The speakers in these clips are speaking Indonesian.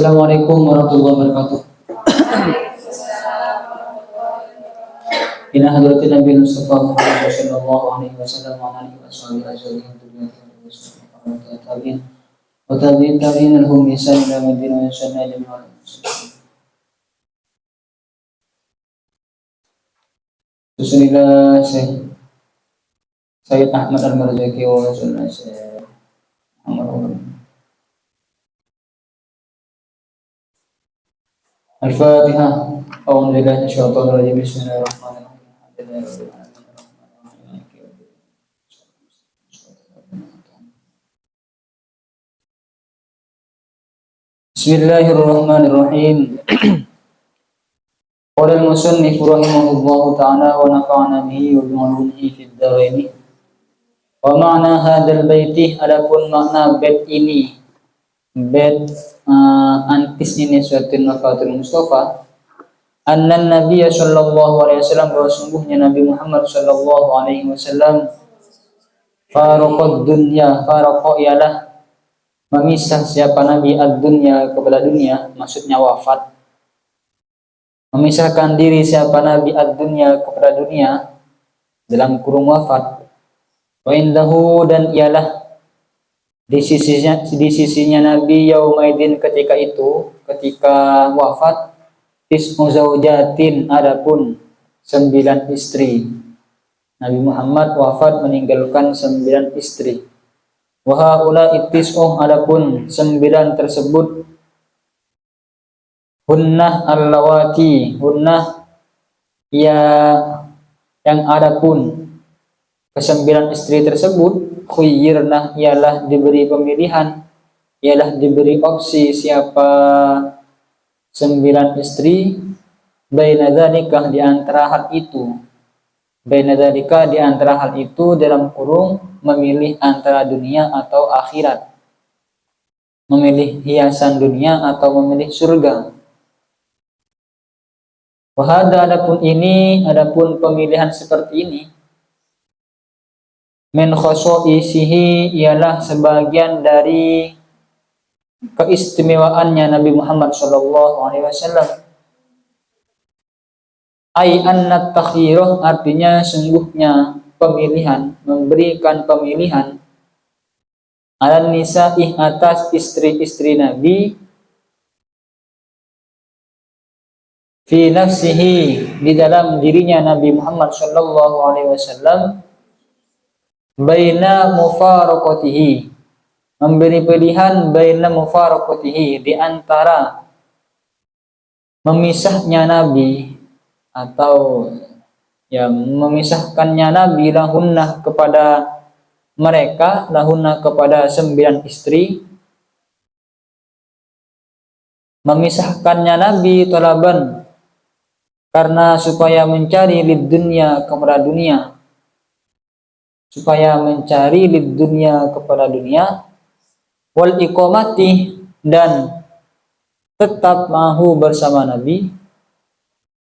Assalamualaikum warahmatullahi wabarakatuh. Ila hadratin Nabi Mustafa Muhammad sallallahu alaihi wasallam wa alihi washabihi ajma'in wa tabi'in tabi'in lahum bi ihsan ila yaumil wa sanna jami'an. Bismillah Sayyid Ahmad Al-Marzaki wa Rasulullah Sayyid Muhammad Al-Fatihah. A'udzu billahi minasyaitonir rajim. Bismillahirrahmanirrahim. Bismillahirrahmanirrahim. Qala al-musannif rahimahullahu ta'ala wa nafa'ana bihi wa bi'ulumihi fid dharain. Wa ma'na hadzal baiti, adapun makna bait ini, bait antis ini suatu nafatul Mustafa, anna Nabiya sallallahu alaihi wasallam, bahwa sungguhnya Nabi Muhammad sallallahu alaihi wasallam, faraqad dunya, faraqa ialah memisah siapa Nabi ad-dunya kepada dunia, maksudnya wafat. Memisahkan diri siapa Nabi ad-dunya kepada dunia dalam kurung wafat. Wa indahu, dan ialah di sisinya Nabi yaumaidin ketika itu, ketika wafat, tis'u zaujatin, adapun 9 istri. Nabi Muhammad wafat meninggalkan 9 istri. Wa haula ittis'u, adapun 9 tersebut, hunnah allawati, hunnah ya yang adapun ke-9 istri tersebut, khuyyirnah ialah diberi pemilihan, ialah diberi opsi siapa 9 istri, baina dzalika, di antara hal itu, baina dzalika, di antara hal itu, dalam kurung memilih antara dunia atau akhirat, memilih hiasan dunia atau memilih surga. Wa hadza, adapun ini, adapun pemilihan seperti ini, min khasaisihi, ialah sebagian dari keistimewaannya Nabi Muhammad sallallahu alaihi wasallam. Ai anna takhirah, artinya sungguhnya pemilihan, memberikan pemilihan, ala nisa'i, atas istri-istri Nabi, fi nafsihi, di dalam dirinya Nabi Muhammad sallallahu alaihi wasallam, baina mufaraqatihi, memberi pilihan, baina mufaraqatihi, di antara memisahnya Nabi, atau ya memisahkannya Nabi, lahunna kepada mereka, lahunna kepada 9 istri, memisahkannya Nabi talaban, karena supaya mencari lid dunya, kepada dunia, supaya mencari lid dunya, kepada dunia, wal iqamati, dan tetap mahu bersama Nabi,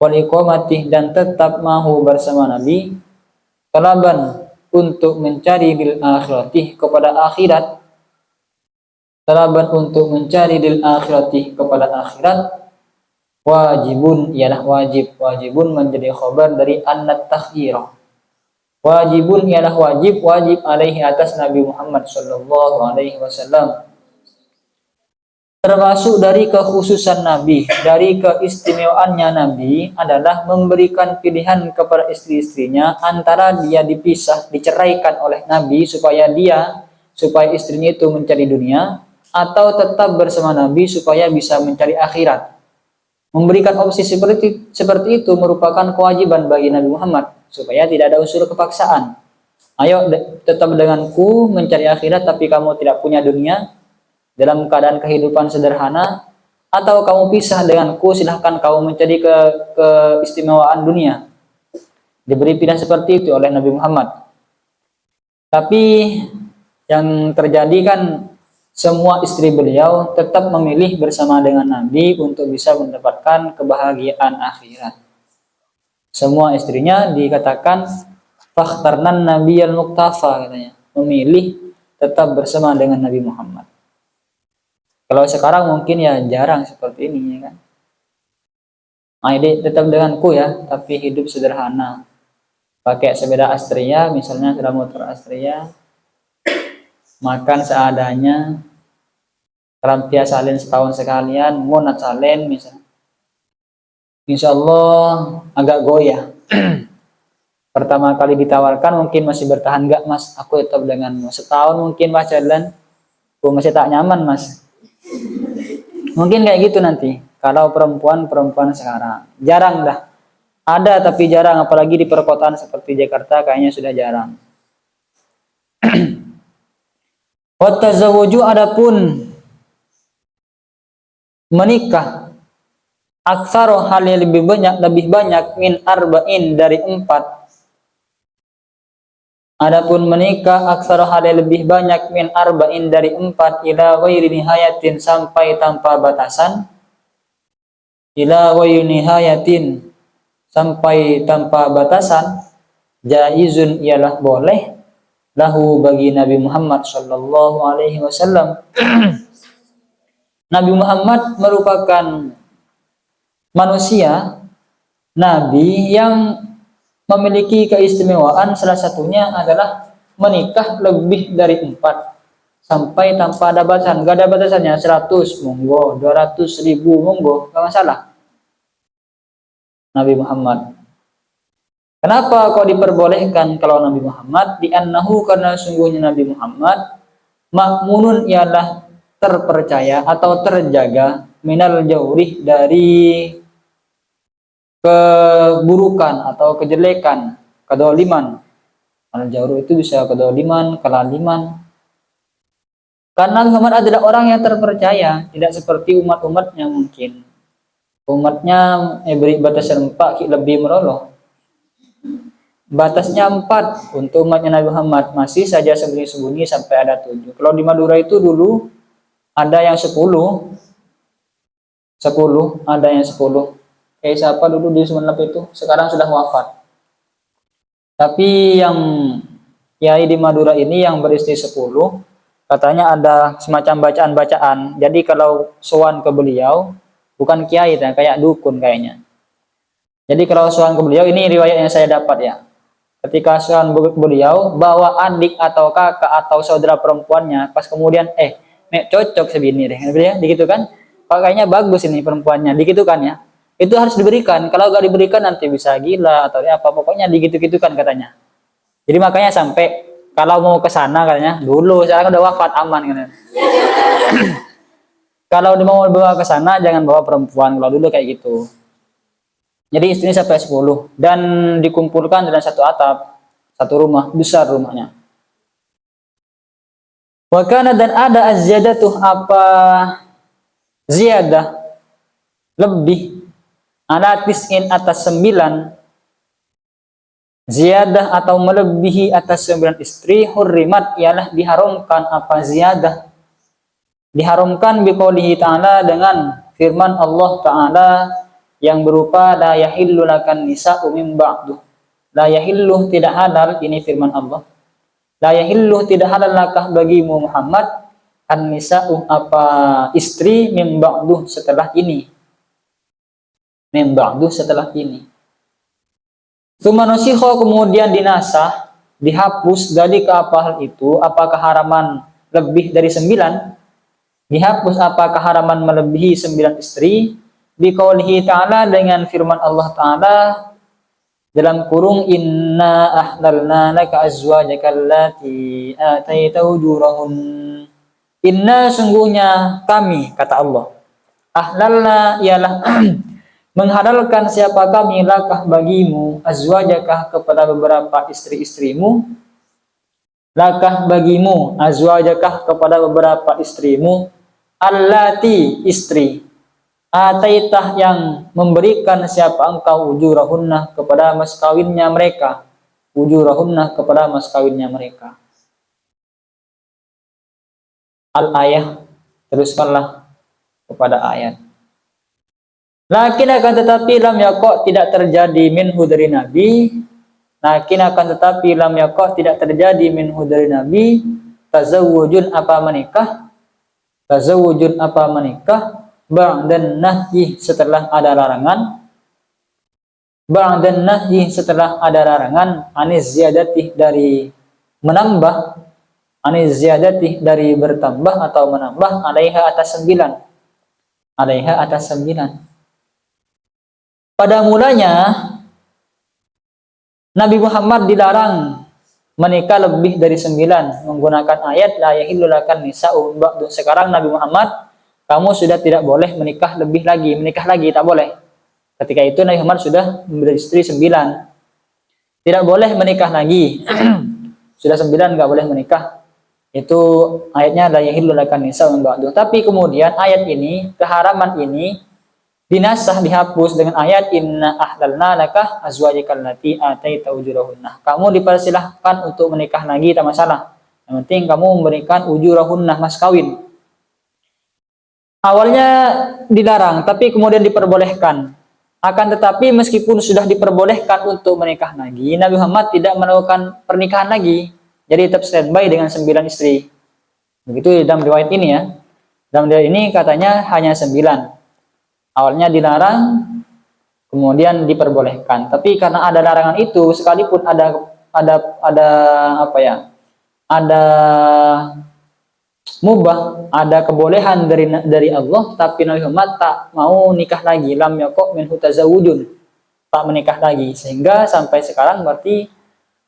wal iqamati, dan tetap mahu bersama Nabi, talaban, untuk mencari lil akhirati, kepada akhirat, talaban, untuk mencari lil akhirati, kepada akhirat, wajibun, ialah wajib, wajibun menjadi khabar dari annat takhirah, wajibun ialah wajib, wajib alaihi, atas Nabi Muhammad sallallahu alaihi wasallam. Termasuk dari kekhususan Nabi, dari keistimewaannya Nabi adalah memberikan pilihan kepada istri-istrinya, antara dia dipisah, diceraikan oleh Nabi supaya istrinya itu mencari dunia, atau tetap bersama Nabi supaya bisa mencari akhirat. Memberikan opsi seperti itu merupakan kewajiban bagi Nabi Muhammad, supaya tidak ada unsur kepaksaan. Ayo tetap denganku mencari akhirat, tapi kamu tidak punya dunia, dalam keadaan kehidupan sederhana, atau kamu pisah denganku, silahkan kamu mencari keistimewaan dunia. Diberi pilihan seperti itu oleh Nabi Muhammad. Tapi yang terjadi kan, semua istri beliau tetap memilih bersama dengan Nabi untuk bisa mendapatkan kebahagiaan akhirat. Semua istrinya dikatakan fakhtarnan nabiyal muktafa, katanya, memilih tetap bersama dengan Nabi Muhammad. Kalau sekarang mungkin ya jarang seperti ini ya kan. Adik tetap denganku ya, tapi hidup sederhana. Pakai sepeda Astria, misalnya sepeda motor Astria, makan seadanya, rampia salin setahun sekalian, ngunat salin misalnya. Insya Allah agak goyah. Pertama kali ditawarkan mungkin masih bertahan, enggak mas, aku tetap denganmu. Setahun mungkin pacaran, aku masih tak nyaman mas. Mungkin kayak gitu nanti. Kalau perempuan sekarang jarang dah. Ada tapi jarang, apalagi di perkotaan seperti Jakarta kayaknya sudah jarang. Wa tazawwuju, adapun menikah, aksaro hal yang lebih banyak min arba'in dari 4. Adapun menikah aksaro hal yang lebih banyak min arba'in dari 4 ila ghairi nihayatin, sampai tanpa batasan. Ila ghairi nihayatin, sampai tanpa batasan. Jaizun, ialah boleh, lahu, bagi Nabi Muhammad sallallahu alaihi wasallam. Nabi Muhammad merupakan manusia, nabi yang memiliki keistimewaan, salah satunya adalah menikah lebih dari 4 sampai tanpa ada batasan. Gak ada batasannya, 100 monggo, 200.000 monggo, gak masalah. Nabi Muhammad. Kenapa kok diperbolehkan kalau Nabi Muhammad? Di'annahu, karena sungguhnya Nabi Muhammad makmunun, ialah terpercaya atau terjaga, minal jaurih, dari keburukan atau kejelekan, kedoliman. Al-jauruh itu bisa kedoliman, kelaliman. Karena Muhammad adalah orang yang terpercaya, tidak seperti umat-umatnya mungkin. Umatnya beri batasan 4, lebih meroloh. Batasnya 4 untuk umatnya Nabi Muhammad, masih saja sembunyi-sembunyi sampai ada 7. Kalau di Madura itu dulu ada yang 10, ada yang 10. Siapa dulu di Sumenep itu, sekarang sudah wafat. Tapi yang kiai di Madura ini yang beristri 10, katanya ada semacam bacaan-bacaan. Jadi kalau sowan ke beliau, bukan kiai, kayak dukun kayaknya. Jadi kalau sowan ke beliau, ini riwayat yang saya dapat ya. Ketika sowan beliau, bawa adik atau kakak atau saudara perempuannya, pas kemudian nek cocok sebini deh, begitu kan? Kayaknya bagus ini perempuannya, digitu kan ya? Itu harus diberikan. Kalau gak diberikan nanti bisa gila atau apa, pokoknya digitu-gitu kan katanya. Jadi makanya sampai kalau mau ke sana katanya dulu, sekarang udah wafat, aman kan. Kalau mau bawa ke sana jangan bawa perempuan, kalau dulu kayak gitu. Jadi istrinya sampai 10 dan dikumpulkan dalam satu atap, satu rumah, besar rumahnya. Wakana, dan ada az-ziyadatuh, apa ziyadah, lebih, ala tis'in, atas 9, ziyadah atau melebihi atas 9 istri, hurrimat, ialah diharamkan, apa ziyadah, diharamkan biqaulihi ta'ala, dengan firman Allah Ta'ala yang berupa la yahillu lakan nisa'u min ba'du. La yahillu, tidak halal, ini firman Allah. La yahillu, tidak halal lakah bagimu Muhammad, an nisa'u, apa istri, min ba'du, setelah ini. Min ba'du, setelah ini. Tsumma nusikha, kemudian dinasah, dihapus dari ke apa hal itu, apa keharaman lebih dari 9, dihapus apa keharaman melebihi 9 istri, biqaulihi ta'ala, dengan firman Allah Ta'ala dalam kurung inna ahlalna laka azwajaka allati ataita ujurahun. Inna, sungguhnya kami, kata Allah, ahlalna, ialah menghalalkan siapa kami, lakah bagimu, azwajaka, kepada beberapa istri-istrimu, lakah bagimu, azwajaka, kepada beberapa istrimu, allati, istri, ataitah, yang memberikan siapa engkau, ujurahunna, kepada mas kawinnya mereka, ujurahunna, kepada mas kawinnya mereka. Al-ayah, teruskanlah kepada ayat. Lakin, akan tetapi, lam yakok, tidak terjadi, minhu, dari Nabi. Lakin, akan tetapi, lam yakok, tidak terjadi, minhu, dari Nabi, tazawwujun, apa menikah, Tazawujun apa menikah, ba'dan nahyi setelah ada larangan, ba'dan nahyi setelah ada larangan, aniz ziyadati dari menambah, aniz ziyadati dari bertambah atau menambah, alaiha atas 9, alaiha atas 9. Pada mulanya Nabi Muhammad dilarang menikah lebih dari 9 menggunakan ayat la yahillu lakan nisa'u ba'du. Sekarang Nabi Muhammad, kamu sudah tidak boleh menikah lebih lagi, menikah lagi tak boleh. Ketika itu Nabi Muhammad sudah beristri 9, tidak boleh menikah lagi. Sudah 9 nggak boleh menikah. Itu ayatnya la yahillu lakan nisa'u ba'du. Tapi kemudian ayat ini, keharaman ini dinasah, dihapus dengan ayat inna ahlalna laka azwajikal lati ataita ujurahunna. Kamu dipersilahkan untuk menikah lagi, tak masalah. Yang penting kamu memberikan ujurahunna, mas kawin. Awalnya dilarang, tapi kemudian diperbolehkan. Akan tetapi meskipun sudah diperbolehkan untuk menikah lagi, Nabi Muhammad tidak melakukan pernikahan lagi. Jadi tetap standby dengan 9 istri. Begitu dalam riwayat ini ya. Dalam riwayat ini katanya hanya 9. Awalnya dilarang, kemudian diperbolehkan. Tapi karena ada larangan itu, sekalipun ada apa ya? Ada mubah, ada kebolehan dari Allah, tapi Nabi Muhammad tak mau nikah lagi. Lam yaqo minhu tazawujun. Tak menikah lagi. Sehingga sampai sekarang berarti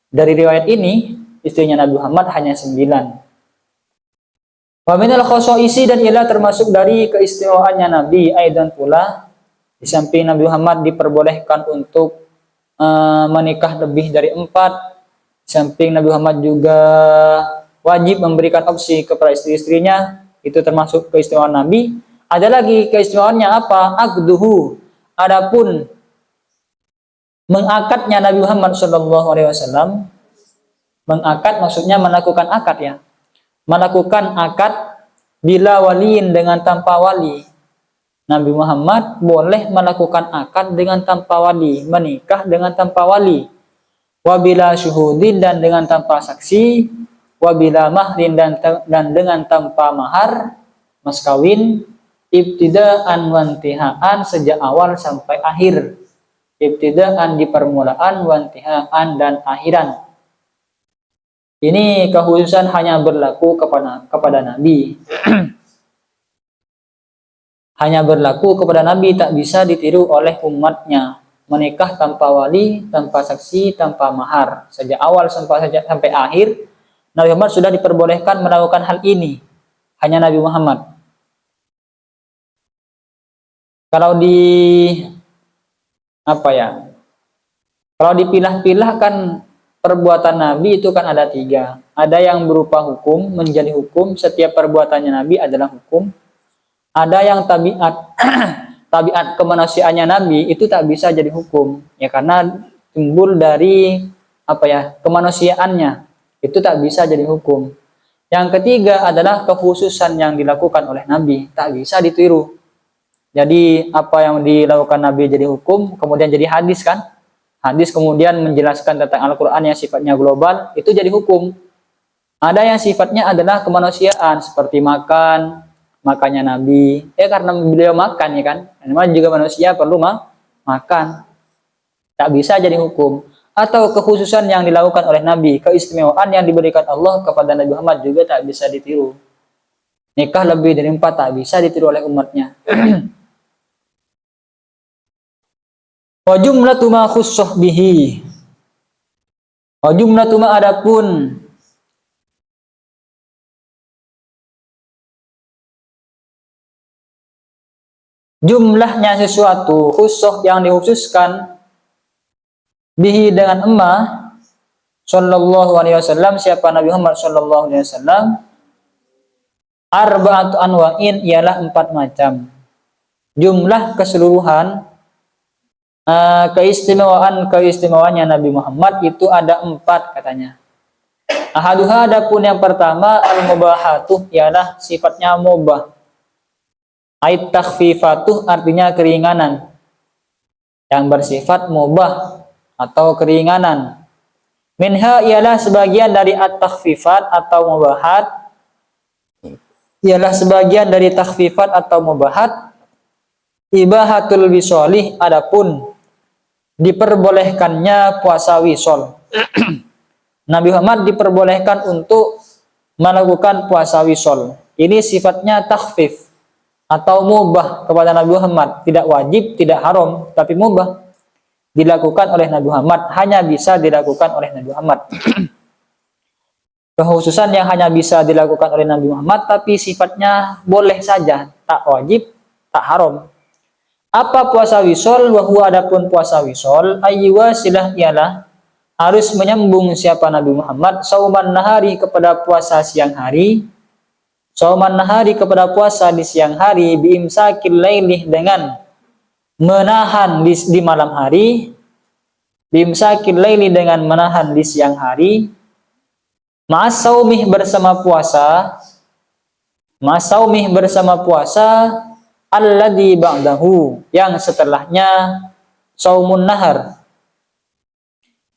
dari riwayat ini istrinya Nabi Muhammad hanya 9. Wa minal khosoisi, dan ialah termasuk dari keistimewaannya Nabi aidan pula, di samping Nabi Muhammad diperbolehkan untuk menikah lebih dari 4, di samping Nabi Muhammad juga wajib memberikan opsi kepada istri-istrinya, itu termasuk keistimewaan Nabi. Ada lagi keistimewaannya apa? Aqduhu. Adapun mengakadnya Nabi Muhammad SAW, mengakad maksudnya melakukan akad ya. Melakukan akad bila waliin dengan tanpa wali. Nabi Muhammad boleh melakukan akad dengan tanpa wali, menikah dengan tanpa wali. Wabila syuhudin, dan dengan tanpa saksi. Wabila mahrin, dan dengan tanpa mahar, mas kawin. Ibtidaan wantihaan, sejak awal sampai akhir. Ibtidaan di permulaan, wantihaan dan akhiran. Ini kekhususan hanya berlaku kepada Nabi. Hanya berlaku kepada Nabi, tak bisa ditiru oleh umatnya. Menikah tanpa wali, tanpa saksi, tanpa mahar. Sejak awal sampai akhir, Nabi Muhammad sudah diperbolehkan melakukan hal ini. Hanya Nabi Muhammad. Kalau Kalau dipilah-pilah kan perbuatan Nabi itu kan ada 3. Ada yang berupa hukum, menjadi hukum, setiap perbuatannya Nabi adalah hukum. Ada yang tabiat, tabiat kemanusiaannya Nabi itu tak bisa jadi hukum, ya karena timbul dari kemanusiaannya, itu tak bisa jadi hukum. Yang ketiga adalah kekhususan yang dilakukan oleh Nabi, tak bisa ditiru. Jadi apa yang dilakukan Nabi jadi hukum, kemudian jadi hadis kan? Hadis kemudian menjelaskan tentang Al-Quran yang sifatnya global, itu jadi hukum. Ada yang sifatnya adalah kemanusiaan, seperti makannya Nabi. Karena beliau makan ya kan, memang juga manusia perlu makan. Tak bisa jadi hukum. Atau kekhususan yang dilakukan oleh Nabi, keistimewaan yang diberikan Allah kepada Nabi Muhammad juga tak bisa ditiru. Nikah lebih dari 4 tak bisa ditiru oleh umatnya. Wa jumlatu ma khussah bihi. Wa jumlatu ma, adapun jumlahnya sesuatu, khussah yang dikhususkan, bihi dengan emmah, sallallahu alaihi wasallam, siapa Nabi Muhammad sallallahu alaihi wasallam, arba'atu anwa'in, ialah 4 macam. Jumlah keseluruhan keistimewaannya Nabi Muhammad itu ada 4 katanya. Ahaduha, adapun yang pertama, al-mubahatuh, ialah sifatnya mubah. Ait takhfifatuh, artinya keringanan. Yang bersifat mubah atau keringanan. Minha, ialah sebagian dari at-takhfifat atau mubahat. ialah sebagian dari takhfifat atau mubahat. Ibahatul wisolih, adapun diperbolehkannya puasa wisol. Nabi Muhammad diperbolehkan untuk melakukan puasa wisol. Ini sifatnya takhfif atau mubah kepada Nabi Muhammad, tidak wajib, tidak haram, tapi mubah dilakukan oleh Nabi Muhammad, hanya bisa dilakukan oleh Nabi Muhammad. Kekhususan yang hanya bisa dilakukan oleh Nabi Muhammad, tapi sifatnya boleh saja, tak wajib, tak haram. Apa puasa wisol? Wahwa, adapun puasa wisol, ayyuwasilah, ialah harus menyambung siapa Nabi Muhammad sauman nahari, kepada puasa siang hari, sauman nahari, kepada puasa di siang hari, biimsakil lailih, dengan menahan di malam hari, biimsakil laili, dengan menahan di siang hari, ma'as saumih, bersama puasa, ma'as saumih, bersama puasa, alladzi ba'dahu, yang setelahnya saumun nahar,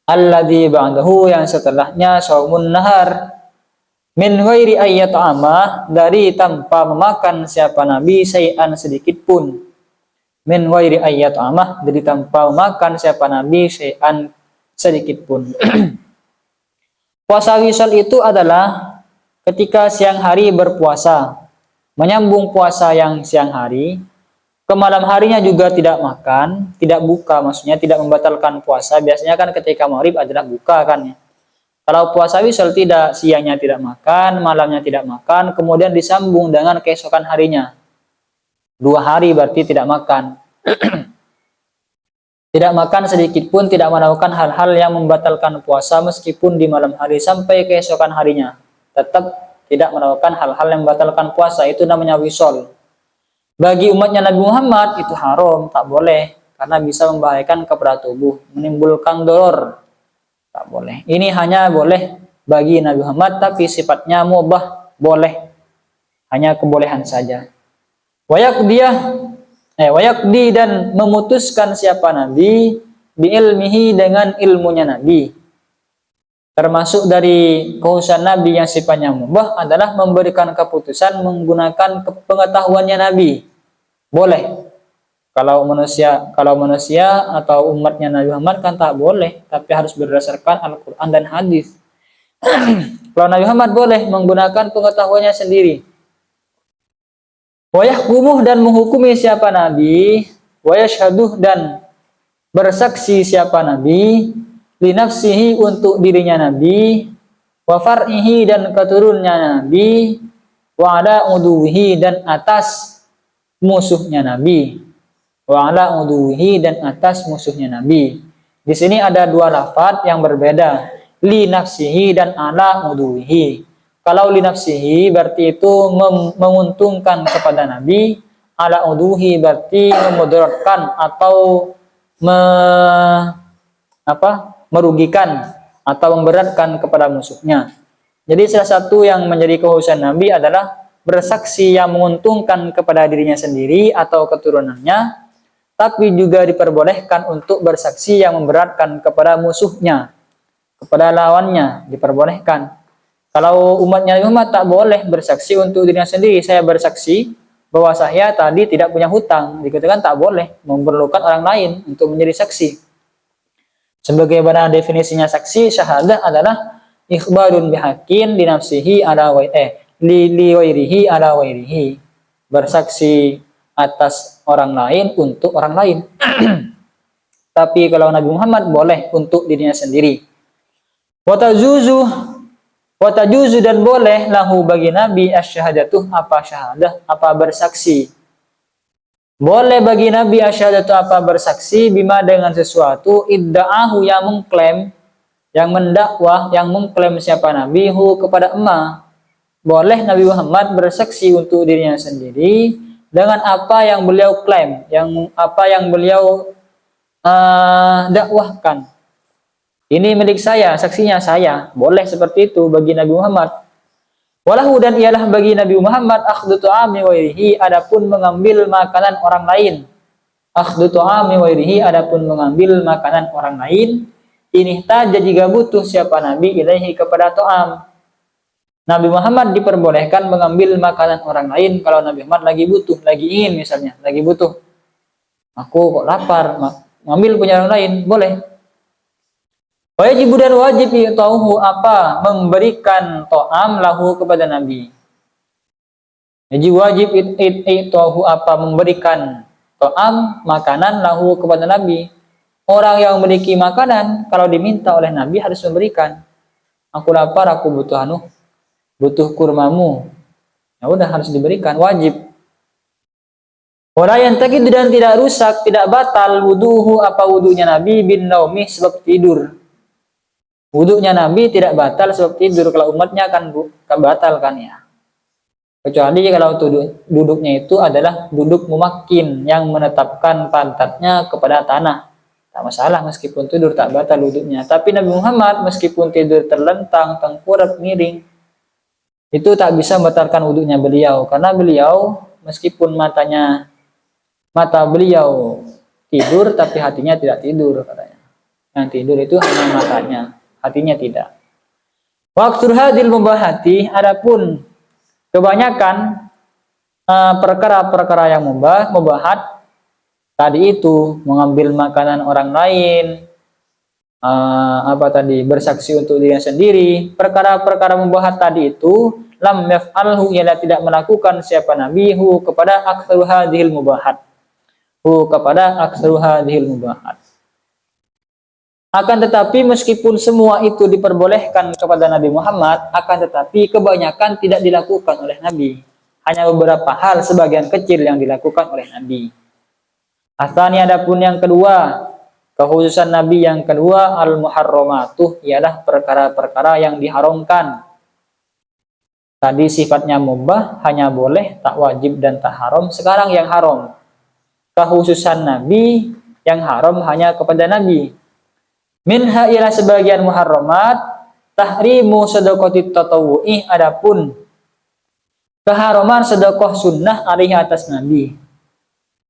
alladzi ba'dahu, yang setelahnya saumun nahar, min ghairi ayyat'ama, dari tanpa memakan siapa Nabi syai'an, sedikit pun, min ghairi ayyat'ama, dari tanpa memakan siapa Nabi syai'an, sedikit pun. Puasa wisal itu adalah ketika siang hari berpuasa, menyambung puasa yang siang hari, ke malam harinya juga tidak makan, tidak buka, maksudnya tidak membatalkan puasa. Biasanya kan ketika maghrib adalah buka kan ya. Kalau puasa wisal tidak, siangnya tidak makan, malamnya tidak makan, kemudian disambung dengan keesokan harinya. 2 hari berarti tidak makan. Tidak makan sedikit pun, tidak melakukan hal-hal yang membatalkan puasa meskipun di malam hari sampai keesokan harinya. Tetap tidak melakukan hal-hal yang membatalkan puasa, itu namanya wisol. Bagi umatnya Nabi Muhammad itu haram, tak boleh, karena bisa membahayakan kepada tubuh, menimbulkan dolor. Tak boleh. Ini hanya boleh bagi Nabi Muhammad, tapi sifatnya mubah, boleh. Hanya kebolehan saja. Wayakdi, dan memutuskan siapa Nabi, biilmihi, dengan ilmunya Nabi. Termasuk dari kekhususan Nabi yang sifatnya mubah adalah memberikan keputusan menggunakan pengetahuannya Nabi. Boleh. Kalau manusia atau umatnya Nabi Muhammad kan tak boleh, tapi harus berdasarkan Al-Quran dan hadis. Kalau Nabi Muhammad boleh menggunakan pengetahuannya sendiri. Wayahkumuh, dan menghukumi siapa Nabi, wayashhaduh, dan bersaksi siapa Nabi, linafsihi, untuk dirinya Nabi, wa far'ihi, dan keturunannya Nabi, wa ala uduwihi, dan atas musuhnya Nabi, wa ala uduwihi, dan atas musuhnya Nabi. Di sini ada 2 lafaz yang berbeda, linafsihi dan ala uduwihi. Kalau linafsihi berarti itu menguntungkan kepada Nabi, ala uduhi berarti memudaratkan atau merugikan atau memberatkan kepada musuhnya. Jadi salah satu yang menjadi kekhususan Nabi adalah bersaksi yang menguntungkan kepada dirinya sendiri atau keturunannya, tapi juga diperbolehkan untuk bersaksi yang memberatkan kepada musuhnya, kepada lawannya, diperbolehkan. Kalau umatnya Muhammad tak boleh bersaksi untuk dirinya sendiri. Saya bersaksi bahwa saya tadi tidak punya hutang, dikatakan tak boleh, memerlukan orang lain untuk menjadi saksi. Sebagaimana definisinya saksi, syahadah adalah ikhbarun bihaqqin li nafsihi ala li wairihi ala wairihi. Bersaksi atas orang lain untuk orang lain. Tapi kalau Nabi Muhammad boleh untuk dirinya sendiri. Watajuzu, dan boleh lahu bagi Nabi asyhadatuh, apa syahadah, apa bersaksi. Boleh bagi Nabi asyhadatuh, apa bersaksi, bima, dengan sesuatu, idda'ahu, yang mengklaim, yang mendakwah, yang mengklaim siapa Nabi hu, kepada emak. Boleh Nabi Muhammad bersaksi untuk dirinya sendiri dengan apa yang beliau klaim, apa yang beliau dakwahkan. Ini milik saya, saksinya saya. Boleh seperti itu bagi Nabi Muhammad. Walahu, dan ialah bagi Nabi Muhammad akhdhu ta'ami wairihi, adapun mengambil makanan orang lain. Akhdhu ta'ami wairihi, adapun mengambil makanan orang lain. Ini taja, jika butuh siapa Nabi ilaihi, kepada ta'am. Nabi Muhammad diperbolehkan mengambil makanan orang lain kalau Nabi Muhammad lagi butuh, lagi ingin misalnya, lagi butuh. Aku kok lapar, ngambil punya orang lain, boleh. Wajib dan wajib tahu apa memberikan to'am lahu kepada Nabi. Jadi wajib tahu apa memberikan to'am makanan lahu kepada Nabi. Orang yang memiliki makanan kalau diminta oleh Nabi harus memberikan. Aku lapar, aku butuh kurmamu. Ya udah harus diberikan, wajib. Orang yang takid dan tidak rusak, tidak batal wuduhu apa wudunya Nabi bin naumi sebab tidur. Wudunya Nabi tidak batal sebab tidur. Kalau umatnya kan batal kan ya. Kecuali kalau duduknya itu adalah duduk mumakin yang menetapkan pantatnya kepada tanah. Tak masalah meskipun tidur tak batal wuduknya. Tapi Nabi Muhammad meskipun tidur terlentang, tengkurap, miring, itu tak bisa membatalkan wuduknya beliau. Karena beliau meskipun mata beliau tidur tapi hatinya tidak tidur katanya. Yang tidur itu hanya matanya, hatinya tidak. Waktu hadil mubahati, adapun kebanyakan perkara-perkara yang mubahat tadi itu mengambil makanan orang lain, bersaksi untuk dirinya sendiri, perkara-perkara mubahat tadi itu lam yaf'alhu, ialah tidak melakukan siapa nabi kepada aktsaru hadhil mubahat. Akan tetapi meskipun semua itu diperbolehkan kepada Nabi Muhammad, akan tetapi kebanyakan tidak dilakukan oleh Nabi. Hanya beberapa hal sebagian kecil yang dilakukan oleh Nabi. Asani adapun yang kedua, kekhususan Nabi yang kedua, al-muharramatuh, ialah perkara-perkara yang diharamkan. Tadi sifatnya mubah, hanya boleh, tak wajib dan tak haram. Sekarang yang haram. Kekhususan Nabi yang haram hanya kepada Nabi. Minha ialah sebagian muharramat, tahrimu sedekah tatawu'i, adapun keharaman sedekah sunnah alaihi atas Nabi.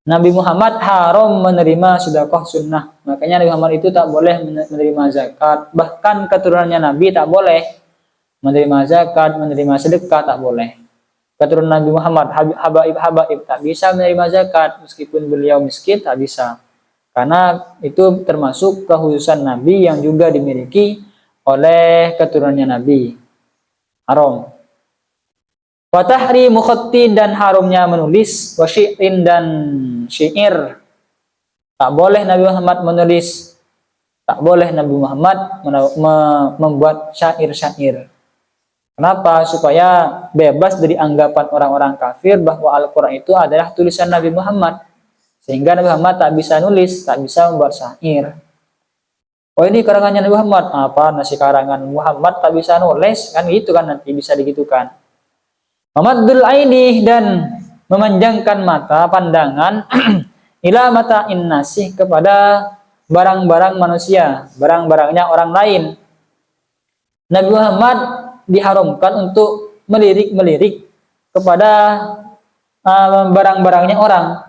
Nabi Muhammad haram menerima sedekah sunnah. Makanya Nabi Muhammad itu tak boleh menerima zakat. Bahkan keturunannya Nabi tak boleh menerima zakat, menerima sedekah tak boleh. Keturunan Nabi Muhammad, habaib tak bisa menerima zakat, meskipun beliau miskin tak bisa. Karena itu termasuk kekhususan Nabi yang juga dimiliki oleh keturunannya Nabi. Haram. Wa tahrimu khatti, dan haramnya menulis, wa syi'rin, dan syair. Tak boleh Nabi Muhammad menulis, tak boleh Nabi Muhammad membuat syair-syair. Kenapa? Supaya bebas dari anggapan orang-orang kafir bahwa Al-Quran itu adalah tulisan Nabi Muhammad. Sehingga Nabi Muhammad tak bisa nulis, tak bisa membuat syair. Oh ini karangannya Nabi Muhammad. Apa nasi karangan Muhammad tak bisa nulis? Kan gitu kan, nanti bisa digitukan. Mamaddul aini, dan memanjangkan mata, pandangan ila mata innasih, kepada barang-barang manusia, barang-barangnya orang lain. Nabi Muhammad diharamkan untuk melirik-melirik kepada barang-barangnya orang.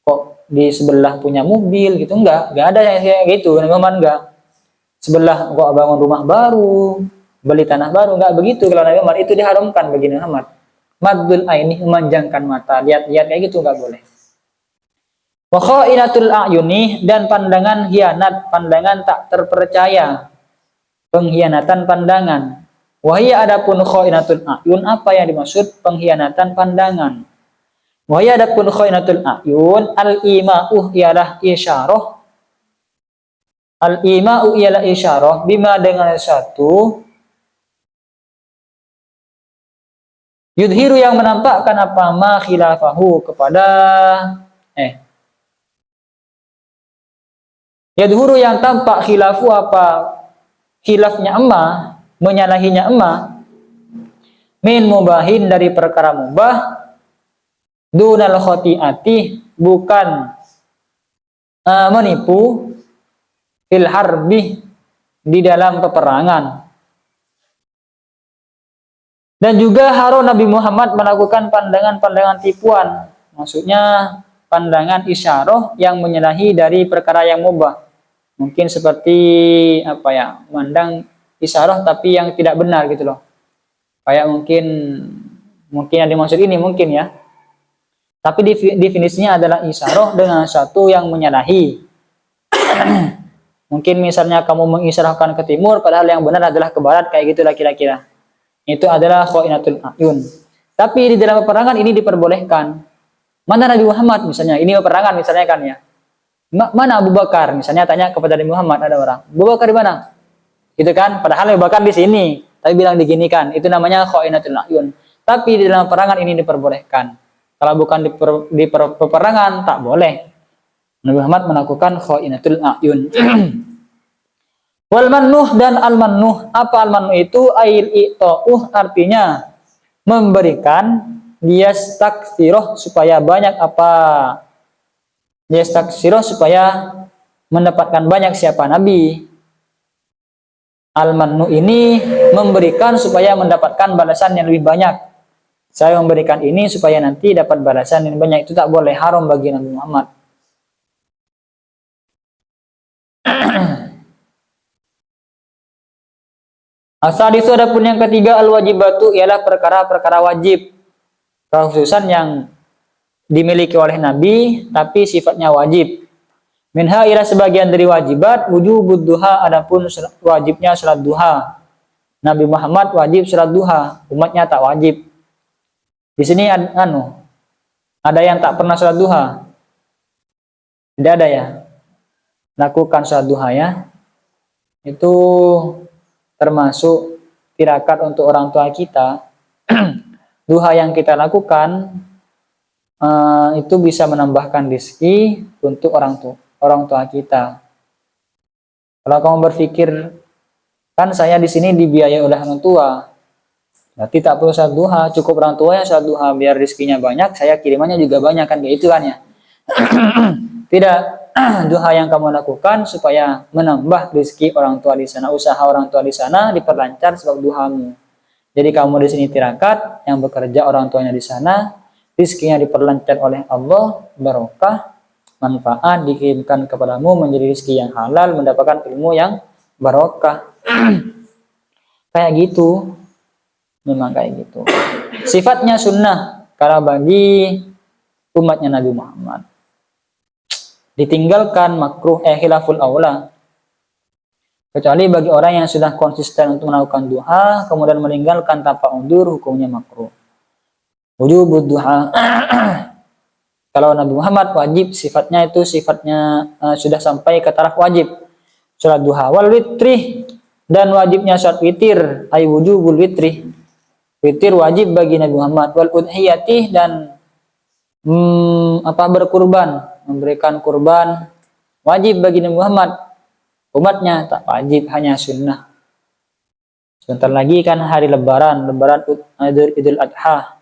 Kok di sebelah punya mobil gitu, enggak ada yang kayak gitu. Nabi Muhammad enggak. Sebelah kok bangun rumah baru, beli tanah baru, enggak begitu. Kalau Nabi Muhammad itu diharamkan bagi Nabi Muhammad. Maddul aini, memanjangkan mata, lihat-lihat kayak gitu enggak boleh. Wa kha'inatul a'yuni, dan pandangan hianat, pandangan tak terpercaya, pengkhianatan pandangan. Wahia adapun kha'inatul a'yun, apa yang dimaksud pengkhianatan pandangan? Wahia adapun kha'inatul a'yun, al-ima'u ialah isyarah. Al-ima'u ialah isyarah bima, dengan satu yudhiru, yang menampakkan apa ma khilafahu, kepada yadhuru, yang tampak khilafu, apa khilafnya emma, menyalahinya emma, min mubahin, dari perkara mubah, dunal khoti'ati, bukan menipu, fil harbi, di dalam peperangan. Dan juga haram Nabi Muhammad melakukan pandangan-pandangan tipuan, maksudnya pandangan isyarah yang menyalahi dari perkara yang mubah. Mungkin seperti memandang isyarah tapi yang tidak benar gitu loh. Kayak mungkin yang dimaksud ini mungkin ya. Tapi definisinya adalah isyarah dengan satu yang menyalahi. Mungkin misalnya kamu mengisyarahkan ke timur padahal yang benar adalah ke barat, kayak gitulah kira-kira. Itu adalah kha'inatul a'yun. Tapi di dalam peperangan ini diperbolehkan. Mana Nabi Muhammad misalnya, ini peperangan misalnya kan ya. Mana Abu Bakar? Misalnya tanya kepada Nabi Muhammad, ada orang, Abu Bakar di mana? Gitu kan? Padahal Abu Bakar di sini, tapi bilang diginikan. Itu namanya kha'inatul a'yun. Tapi di dalam peperangan ini diperbolehkan. Kalau bukan di peperangan tak boleh. Nabi Muhammad melakukan kha'inatul a'yun. Wal mannuh dan al mannuh. Apa al mannuh itu? Ail i'ta'uh, artinya memberikan, liyastaksiroh, supaya banyak apa? Liyastaksiroh, supaya mendapatkan banyak siapa? Nabi. Al mannuh ini memberikan supaya mendapatkan balasan yang lebih banyak. Saya memberikan ini supaya nanti dapat balasan yang banyak. Itu tak boleh, haram bagi Nabi Muhammad. Asal itu adapun yang ketiga, al-wajibatu, ialah perkara-perkara wajib, kekhususan yang dimiliki oleh Nabi tapi sifatnya wajib. Minha, ialah sebagian dari wajibat, wujubud duha, adapun wajibnya salat duha. Nabi Muhammad wajib salat duha, umatnya tak wajib. Di sini ada yang tak pernah salat duha? Tidak ada ya? Lakukan salat duha ya. Itu termasuk tirakat untuk orang tua kita. Duha yang kita lakukan itu bisa menambahkan rezeki untuk orang tua kita. Kalau kamu berpikir, kan saya di sini dibiayai oleh orang tua, berarti tak perlu salat duha, cukup orang tua yang salat duha biar rezekinya banyak, saya kirimannya juga banyak, kan kayak itu kan ya. Tidak, duha yang kamu lakukan supaya menambah rezeki orang tua di sana, usaha orang tua di sana diperlancar sebab duhamu. Jadi kamu di sini tirakat, yang bekerja orang tuanya di sana, rezekinya diperlancar oleh Allah, barokah, manfaat dikirimkan kepadamu menjadi rezeki yang halal, mendapatkan ilmu yang barokah. Kayak gitu, memang kayak gitu. Sifatnya sunnah karena bagi umatnya Nabi Muhammad. Ditinggalkan makruh, khilaful aula. Kecuali bagi orang yang sudah konsisten untuk melakukan duha kemudian meninggalkan tanpa undur, hukumnya makruh. Wujubud duha. Kalau Nabi Muhammad wajib, sifatnya itu sifatnya sudah sampai ke taraf wajib. Salat duha wal witri, dan wajibnya salat witir, ay wujubul witri. Witir wajib bagi Nabi Muhammad. Wal udhiyati, dan berkurban, memberikan kurban wajib bagi Nabi Muhammad. Umatnya tak wajib, hanya sunnah. Sebentar lagi kan hari lebaran Idul Adha.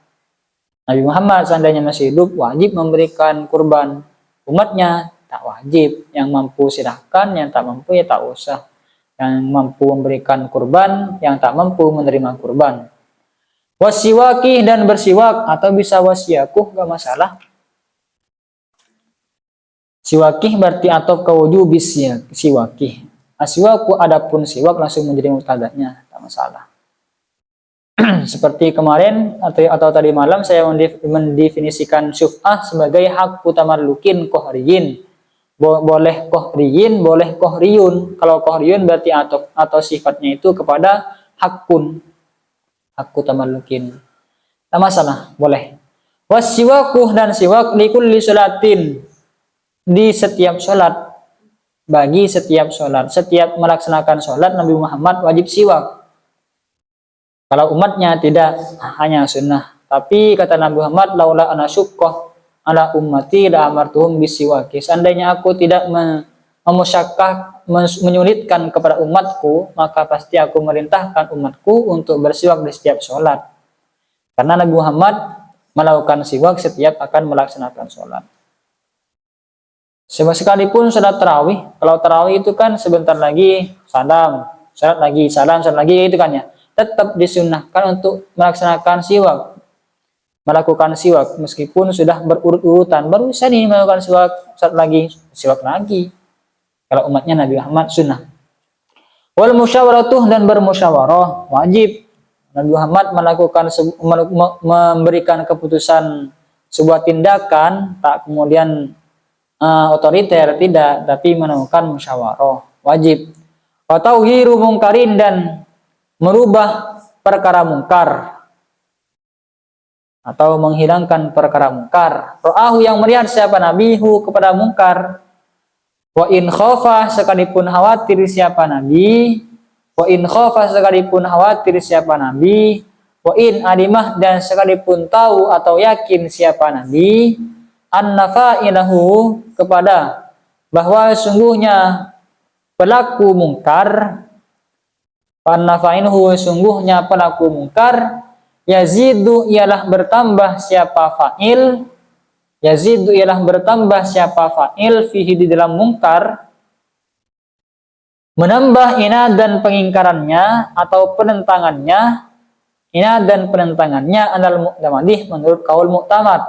Nabi Muhammad seandainya masih hidup wajib memberikan kurban. Umatnya tak wajib. Yang mampu silahkan, yang tak mampu ya tak usah. Yang mampu memberikan kurban, yang tak mampu menerima kurban. Wasiwaki, dan bersiwak, atau bisa wasiyakuh, gak masalah. Siwakih berarti atau kewujubis siwakih. Aswaku, adapun siwak langsung menjadi mubtada'nya, tak masalah. Seperti kemarin atau tadi malam saya mendefinisikan syuf'ah sebagai hak tamallukin kohriyin. Boleh kohriyin, boleh kohriyun. Kalau kohriyun berarti atau sifatnya itu kepada hakun, hak tamallukin. Tak masalah, boleh. Wasiwakuh, dan siwak likulli sholatin, di setiap sholat, bagi setiap sholat, setiap melaksanakan sholat Nabi Muhammad wajib siwak. Kalau umatnya tidak, hanya sunnah. Tapi kata Nabi Muhammad, laula ana syuqqah ala ummati la amartuhum bisiwaki. Seandainya aku tidak memusyakkah, menyulitkan kepada umatku, maka pasti aku merintahkan umatku untuk bersiwak di setiap sholat. Karena Nabi Muhammad melakukan siwak setiap akan melaksanakan sholat. Sekalipun sholat tarawih, kalau tarawih itu kan sebentar lagi salam, sholat lagi salam, sholat lagi, itu kan ya. Tetap disunnahkan untuk melaksanakan siwak, melakukan siwak meskipun sudah berurut-urutan. Baru saya ini melakukan siwak, sholat lagi, siwak lagi. Kalau umatnya Nabi Muhammad sunnah. Wal musyawaratuh, dan bermusyawarah wajib. Nabi Muhammad memberikan keputusan sebuah tindakan tak kemudian otoriter, tidak, tapi menemukan musyawarah, wajib. Wa tauhiru mungkarin, dan merubah perkara mungkar atau menghilangkan perkara mungkar. Ra'ahu, yang melihat siapa nabihu kepada mungkar. Wa in khofa, sekalipun khawatir siapa nabi. Wa in khofa, sekalipun khawatir siapa nabi. Wa in alimah, dan sekalipun tahu atau yakin siapa nabi. An-nafa'ilahu, kepada bahwa sungguhnya pelaku mungkar. An-nafa'ilahu, sungguhnya pelaku mungkar. Yazidu, ialah bertambah siapa fa'il. Yazidu, ialah bertambah siapa fa'il fihi, di dalam mungkar, menambah inad dan pengingkarannya atau penentangannya. Inad dan penentangannya anal mu'tamadih, menurut kaul mu'tamad.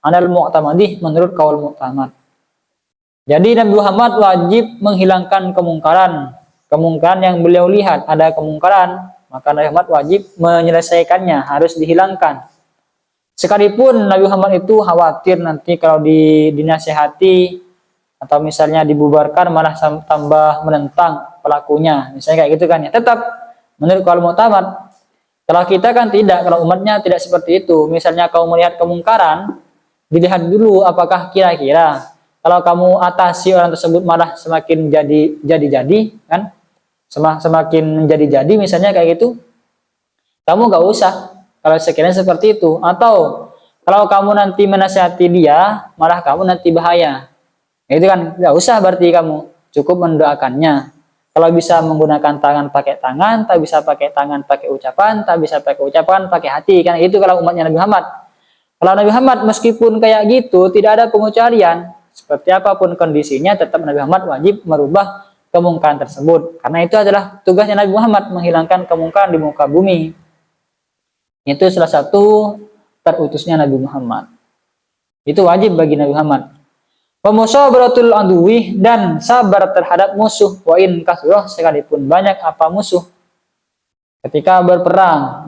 Anal mu'tamadih, menurut kaul mu'tamad. Jadi Nabi Muhammad wajib menghilangkan kemungkaran. Kemungkaran yang beliau lihat ada kemungkaran, maka Nabi Muhammad wajib menyelesaikannya, harus dihilangkan. Sekalipun Nabi Muhammad itu khawatir nanti kalau dinasihati atau misalnya dibubarkan malah tambah menentang pelakunya, misalnya kayak gitu kan ya. Tetap menurut kaul mu'tamad. Kalau kita kan tidak, kalau umatnya tidak seperti itu. Misalnya kamu melihat kemungkaran, dilihat dulu apakah kira-kira kalau kamu atasi orang tersebut malah semakin jadi kan, semakin menjadi misalnya kayak gitu, kamu gak usah kalau sekiranya seperti itu. Atau kalau kamu nanti menasihati dia malah kamu nanti bahaya, itu kan gak usah, berarti kamu cukup mendoakannya. Kalau bisa menggunakan tangan pakai tangan, tak bisa pakai tangan pakai ucapan, tak bisa pakai ucapan pakai hati, kan itu kalau umatnya Nabi Muhammad. Kalau Nabi Muhammad meskipun kayak gitu tidak ada pengecualian, seperti apapun kondisinya tetap Nabi Muhammad wajib merubah kemungkaran tersebut, karena itu adalah tugasnya Nabi Muhammad, menghilangkan kemungkaran di muka bumi. Itu salah satu terutusnya Nabi Muhammad. Itu wajib bagi Nabi Muhammad. Wa musabaratul aduwi, dan sabar terhadap musuh. Wa in kasroh, sekalipun banyak apa musuh. Ketika berperang,